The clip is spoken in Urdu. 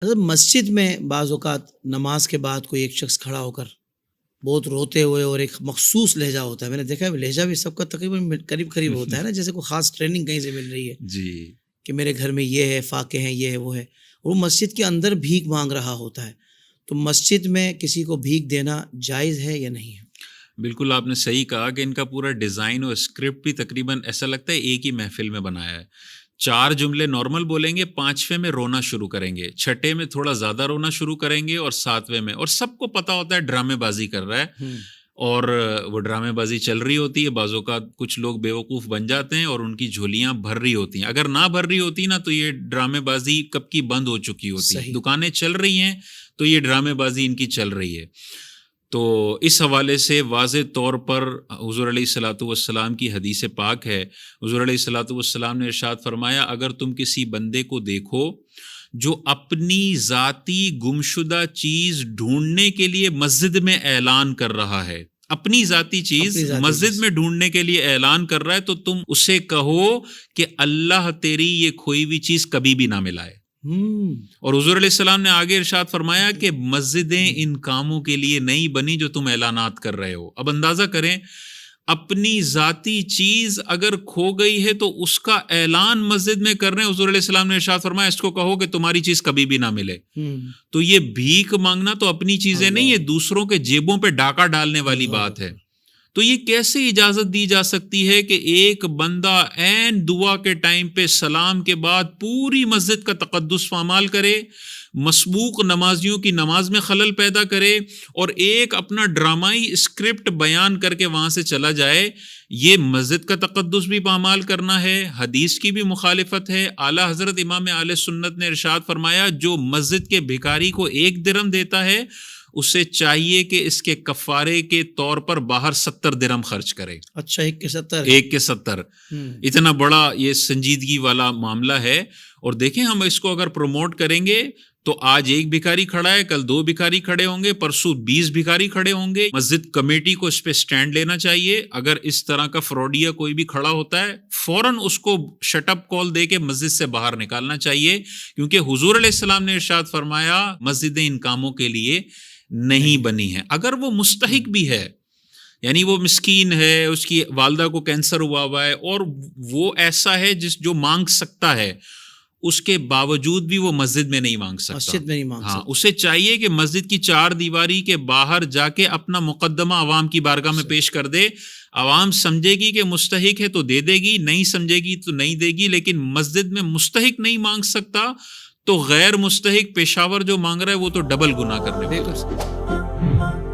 حضرت مسجد میں بعض اوقات نماز کے بعد کوئی ایک شخص کھڑا ہو کر بہت روتے ہوئے، اور ایک مخصوص لہجہ ہوتا ہے، میں نے دیکھا ہے لہجہ بھی سب کا تقریباً قریب ہوتا ہے نا، جیسے کوئی خاص ٹریننگ کہیں سے مل رہی ہے جی کہ میرے گھر میں یہ ہے، فاقے ہیں، یہ ہے، وہ ہے، وہ مسجد کے اندر بھیک مانگ رہا ہوتا ہے. تو مسجد میں کسی کو بھیک دینا جائز ہے یا نہیں ہے؟ بالکل آپ نے صحیح کہا کہ ان کا پورا ڈیزائن اور اسکرپٹ بھی تقریباً ایسا لگتا ہے ایک ہی محفل میں بنایا ہے. 4 جملے نارمل بولیں گے، 5ویں میں رونا شروع کریں گے، 6 میں تھوڑا زیادہ رونا شروع کریں گے، اور 7ویں میں، اور سب کو پتا ہوتا ہے ڈرامے بازی کر رہا ہے. اور وہ ڈرامے بازی چل رہی ہوتی ہے. بعض اوقات کچھ لوگ بیوقوف بن جاتے ہیں اور ان کی جھولیاں بھر رہی ہوتی ہیں. اگر نہ بھر رہی ہوتی نا تو یہ ڈرامے بازی کب کی بند ہو چکی ہوتی ہے. دکانیں چل رہی ہیں تو یہ ڈرامے بازی ان کی چل رہی ہے. تو اس حوالے سے واضح طور پر حضور علیہ الصلوۃ والسلام کی حدیث پاک ہے. حضور علیہ الصلوۃ والسلام نے ارشاد فرمایا، اگر تم کسی بندے کو دیکھو جو اپنی ذاتی گمشدہ چیز ڈھونڈنے کے لیے مسجد میں اعلان کر رہا ہے، اپنی ذاتی چیز مسجد میں ڈھونڈنے کے لیے اعلان کر رہا ہے، تو تم اسے کہو کہ اللہ تیری یہ کھوئی ہوئی چیز کبھی بھی نہ ملائے. اور حضور علیہ السلام نے آگے ارشاد فرمایا کہ مسجدیں ان کاموں کے لیے نہیں بنی جو تم اعلانات کر رہے ہو. اب اندازہ کریں، اپنی ذاتی چیز اگر کھو گئی ہے تو اس کا اعلان مسجد میں کر رہے ہیں. حضور علیہ السلام نے ارشاد فرمایا اس کو کہو کہ تمہاری چیز کبھی بھی نہ ملے. تو یہ بھیک مانگنا تو اپنی چیزیں نہیں، یہ دوسروں کے جیبوں پہ ڈاکہ ڈالنے والی بات ہے. تو یہ کیسے اجازت دی جا سکتی ہے کہ ایک بندہ عین دعا کے ٹائم پہ سلام کے بعد پوری مسجد کا تقدس پامال کرے، مسبوق نمازیوں کی نماز میں خلل پیدا کرے، اور ایک اپنا ڈرامائی اسکرپٹ بیان کر کے وہاں سے چلا جائے؟ یہ مسجد کا تقدس بھی پامال کرنا ہے، حدیث کی بھی مخالفت ہے. اعلیٰ حضرت امام اہل سنت نے ارشاد فرمایا، جو مسجد کے بھکاری کو 1 درہم دیتا ہے اسے چاہیے کہ اس کے کفارے کے طور پر باہر 70 درہم خرچ کرے. اچھا، 1 کے 70؟ 1 کے 70. اتنا بڑا یہ سنجیدگی والا معاملہ ہے. اور دیکھیں ہم اس کو اگر پروموٹ کریں گے تو آج 1 بھکاری کھڑا ہے، کل 2 بھکاری کھڑے ہوں گے، پرسوں 20 بھکاری کھڑے ہوں گے. مسجد کمیٹی کو اس پہ سٹینڈ لینا چاہیے. اگر اس طرح کا فراڈیا کوئی بھی کھڑا ہوتا ہے، فوراً اس کو شٹ اپ کال دے کے مسجد سے باہر نکالنا چاہیے، کیونکہ حضور علیہ السلام نے ارشاد فرمایا مسجدیں ان کاموں کے لیے نہیں بنی ہیں. اگر وہ مستحق بھی ہے، یعنی وہ مسکین ہے، اس کی والدہ کو کینسر ہوا ہے، اور وہ ایسا ہے جو مانگ سکتا ہے، اس کے باوجود بھی وہ مسجد میں نہیں مانگ سکتا. ہاں، اسے چاہیے کہ مسجد کی 4 دیواری کے باہر جا کے اپنا مقدمہ عوام کی بارگاہ میں پیش کر دے. عوام سمجھے گی کہ مستحق ہے تو دے دے گی، نہیں سمجھے گی تو نہیں دے گی. لیکن مسجد میں مستحق نہیں مانگ سکتا تو غیر مستحق پیشاور جو مانگ رہا ہے وہ تو ڈبل گناہ کرنے والا ہے.